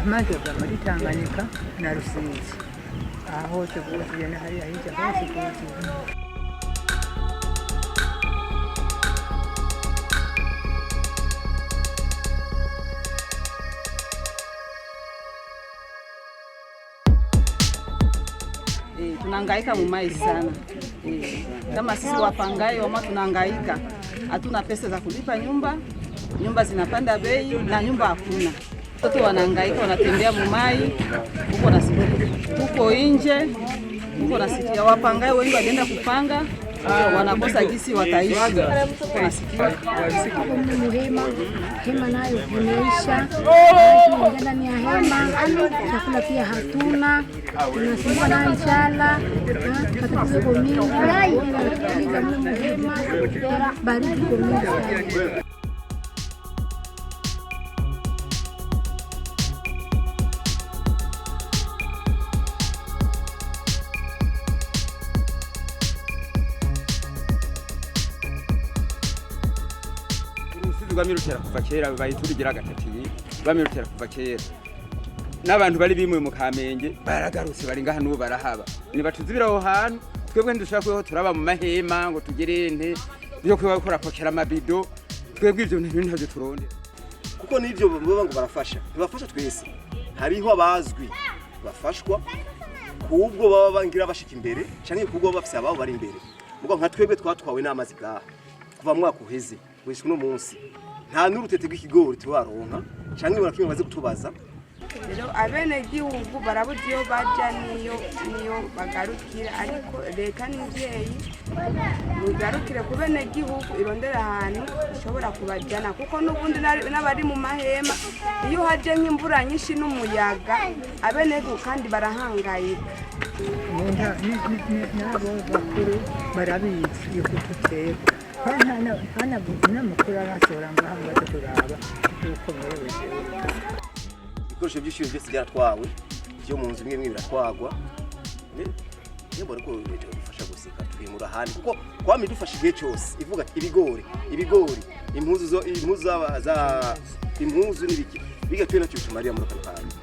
Amazi ava muri Tanganyika na Rusizi aha hose buzuye na hariya hirya hose buzuye. Tunahangaika mumai sana. Kama sisi wapangaji wama tunahangaika. Hatuna pesa za kulipa nyumba. Nyumba zinapanda bei na nyumba hakuna. Watoto wanahangaika, wanatembea mumai huko na huko nje, huko nasikia wapangaji wengi wanaenda kupanga, wanakosa jinsi wataishi. Nasikia hema nayo imeisha, ndani ya hema chakula pia hatuna, tunasumbua na njala, matatizo kwa mingi, hema baridi kwa mingi. Bamirutera kuva kera bayiturigira gatatiye bamirutera kuva kera n'abantu bari bimwe mu Kamenge baragarutse bari ngaha n'ubu barahaba ni batuzibira aho hantu twebwe ndushaka ko turaba mu mahema ngo tugire ente byo kwakora pokera amabido twebwe ivyo ntavyo turonde kuko nivyo baba ngo barafasha twese hariho abazwi bafashwa kubwo baba bangira bashika imbere canke kubwo bafise ababo bari imbere mugo nka twebwe twatwawe n'amazi gaha kuva mu mwaka uheze wese no munsi nta n'urutete rw'ikigori tuwaronka canke barakimwe baze kutubaza rero abene gihugu barabuze iyo baja niyo bagarukira ariko leta n'ivyeyi mugarukire ku bene gihugu irondera ahantu ishobora kubajana kuko n'ubundi n'abari mu mahema iyo haje nk'imvura nyinshi n'umuyaga abene gihugu kandi barahangayika nabo bakuru barabizi yuko tuteka hana mukuru arasora ngaha ngo turaba uko merewe. Ibikoresho by'ishuri byose byaratwawe byo mu nzu imwe biratwagwa niyo ariko leta idufasha guseka twimura handi kuko kwami dufasha igihe cyose ivuga ibigori impuzu n'ibiki bigatwe nacyo tumariya muri Kamenge.